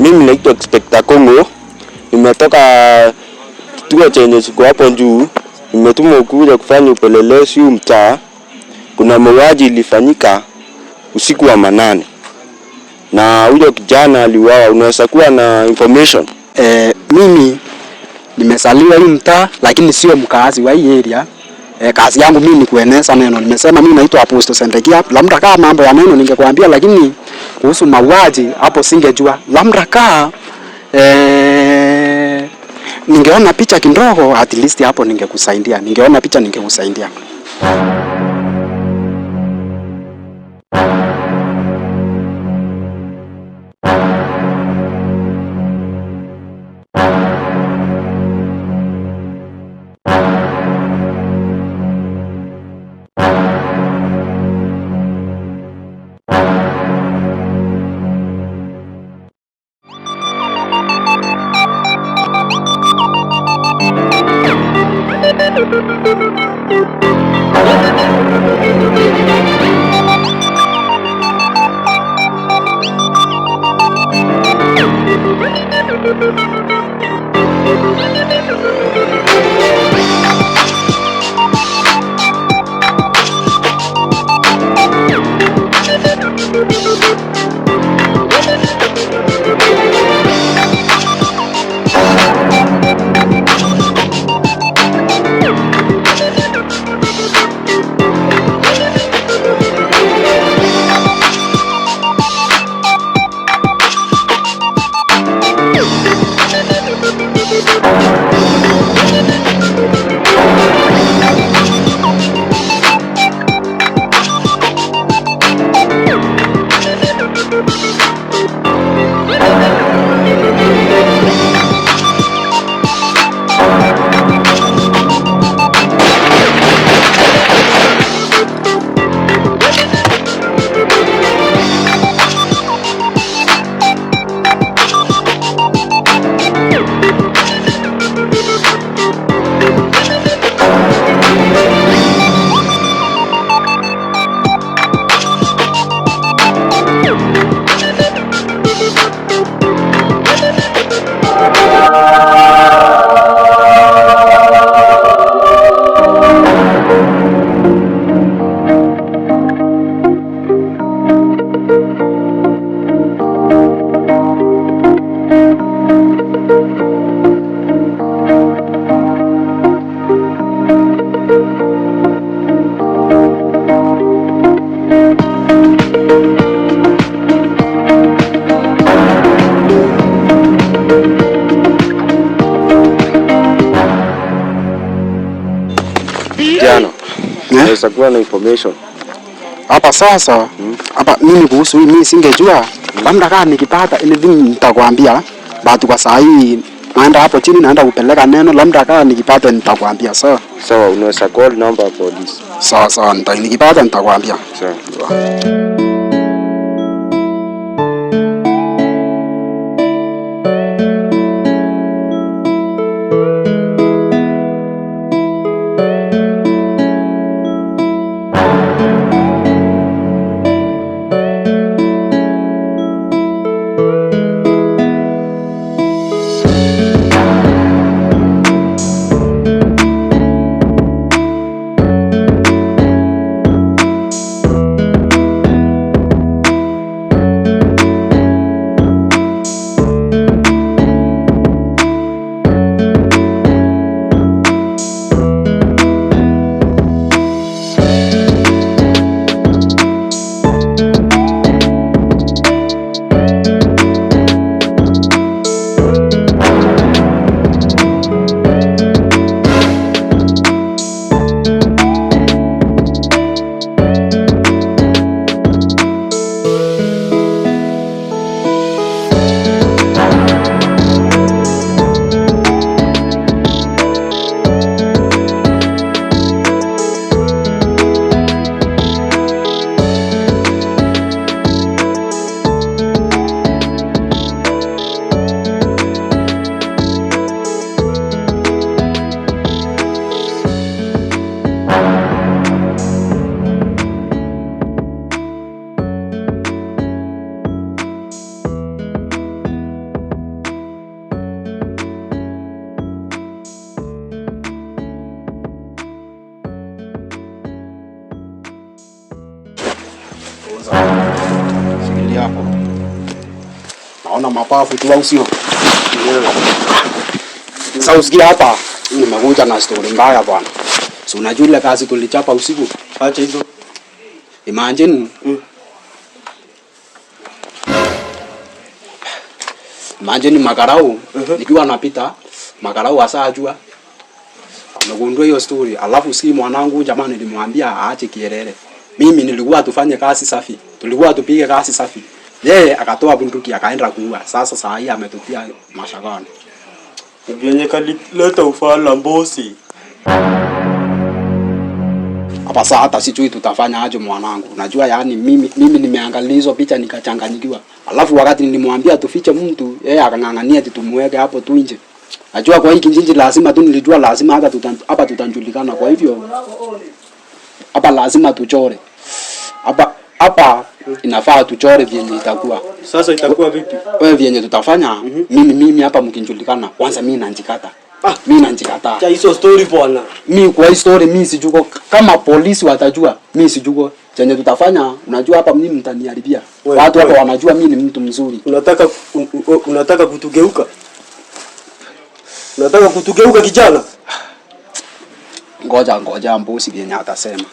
Mimi naitwa Inspector Kongo. Nimetoka kituo chenye siku hapo juu. Nimetumwa kuja kufanya upelelezi mtaa. Kuna mauaji ilifanyika usiku wa manane. Na huyo kijana aliuawa. Unaweza kuwa na information? Mimi nimesaliwa hii mtaa lakini sio mkazi wa hii area. Kazi yangu mimi ni kueneza neno. Nimesema mimi naitwa Apostle Sendekia. Labda kama mambo ya neno ningekwambia, lakini kuhusu mauaji hapo singejua. Labda kama ningeona picha kidogo at least hapo ningekusaidia. Ningeona picha ningekusaidia. Unaweza kuwa na information hapa sasa? Hapa mimi kuhusu mimi singejua. Labda kama nikipata anything nitakwambia. Bado kwa saa hii naenda hapo chini naenda kupeleka neno. Labda kama nikipata nitakwambia. Sawa. Sawa, unaweza call number ya police. Sawa, nikipata nitakwambia. Sawa. Naona mapafu tu au sio? Sasa usikia hapa, nimekuja na story mbaya bwana. Si unajua ile kazi tulichapa usiku? Acha hizo. Imagine. Imagine makarau nikiwa napita, makarau asajua. Amegundua hiyo story. Alafu si mwanangu jamani nilimwambia aache kielele. Mimi nilikuwa tufanye kazi safi. Tulikuwa tupige kazi safi. Yeye akatoa bunduki akaenda kuua. Sasa saa hii ametutia mashakani. Vyenye kalileta ufala mbosi. Hapa saa hata sijui tutafanya aje mwanangu. Unajua yani mimi nimeangalia hizo picha nikachanganyikiwa. Alafu wakati nilimwambia tufiche mtu, yeye akang'ang'ania ati tumweke hapo tu nje. Najua kwa hii kijiji lazima tu nilijua lazima hapa tutanjulikana. Kwa hivyo hapa lazima tuchore. Hapa inafaa tuchore vyenye itakuwa. Sasa itakuwa vipi? Wewe vyenye tutafanya mimi hapa mkinjulikana kwanza mimi nanjikata. Mimi nanjikata. Cha hizo story bwana. Mimi kwa hii story mimi sijuko kama polisi watajua mimi sijuko chenye tutafanya unajua hapa mimi mtaniharibia. Watu hapa wanajua mimi ni mtu mzuri. Unataka kutugeuka? Unataka kutugeuka kijana? Ngoja mbosi vyenye atasema.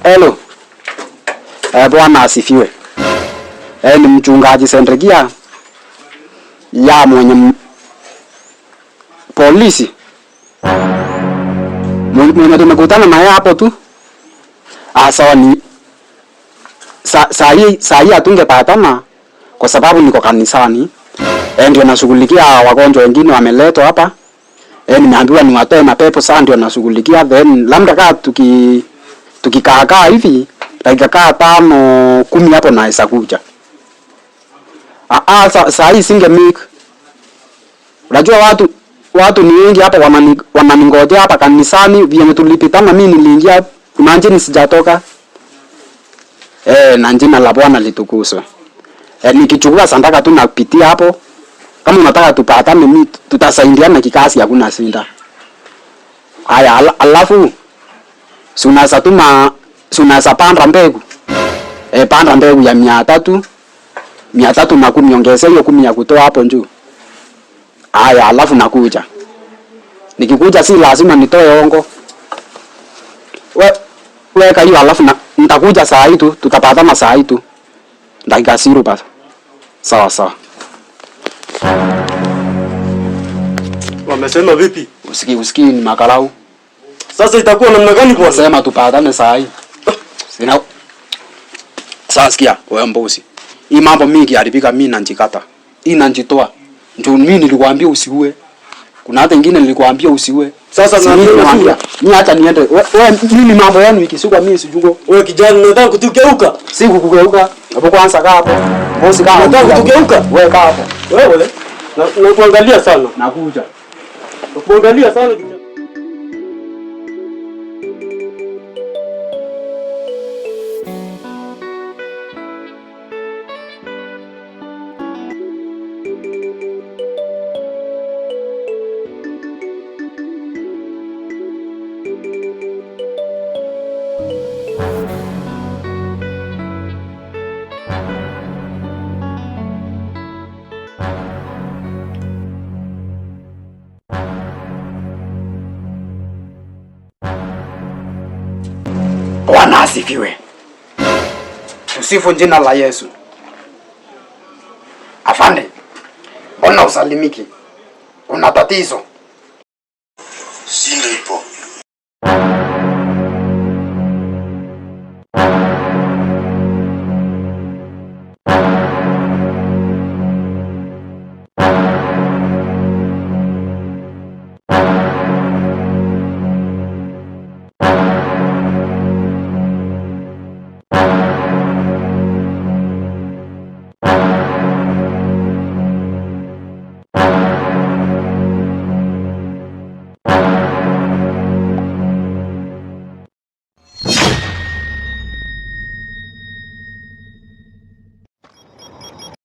Hello. Bwana asifiwe. Ni mchungaji Sendrekia ya mwenye polisi. Mwenye tumekutana naye hapo tu. Sawa ni saa hii hatungepatana kwa sababu niko kanisani. Ndio nashughulikia wagonjwa wengine wameletwa hapa. Nimeambiwa niwatoe mapepo sasa ndio nashughulikia then labda kaa tukikaa hivi dakika 5-10 hapo naweza kuja. Saa hii singe make. Unajua watu ni wengi hapa wananingojea hapa kanisani vile tulipitana mimi niliingia imagine sijatoka. Na jina la Bwana litukuzwe. Nikichukua sandaka tu napitia hapo. Kama unataka tupatane mimi tutasaidiana kikazi hakuna shida. Haya alafu Sunasa panda mbegu. Panda mbegu ya 300 na kuniongezea hiyo 10 ya kutoa hapo juu. Haya alafu nakuja. Nikikuja si lazima nitoe ongo. Weka hiyo alafu nitakuja saa hii tu, tutapatana saa hii tu. Dakika 0 basi. Sawa. Wamesema vipi? Usiki ni makarau. Sasa itakuwa namna gani bwana? Sema tupatane saa hii. Sina. Sasa sikia, wewe mbosi. Hii mambo mingi haribika mimi nanjikata. Hii nanjitoa. Ndio mimi nilikwambia usiue. Kuna hata nyingine nilikwambia usiue. Sasa naambia mimi acha niende. Wewe mimi mambo yenu ikisuka mimi sijugo. Wewe kijana unataka kutugeuka? Si kukugeuka. Hapo kwanza kaa hapo. Bosi kaa. Unataka kutugeuka? Wewe kaa hapo. Wewe na kuangalia sana. Nakuja. Kuangalia sana. Bwana asifiwe. Tusifu jina la Yesu. Afande, mbona usalimiki? Una tatizo?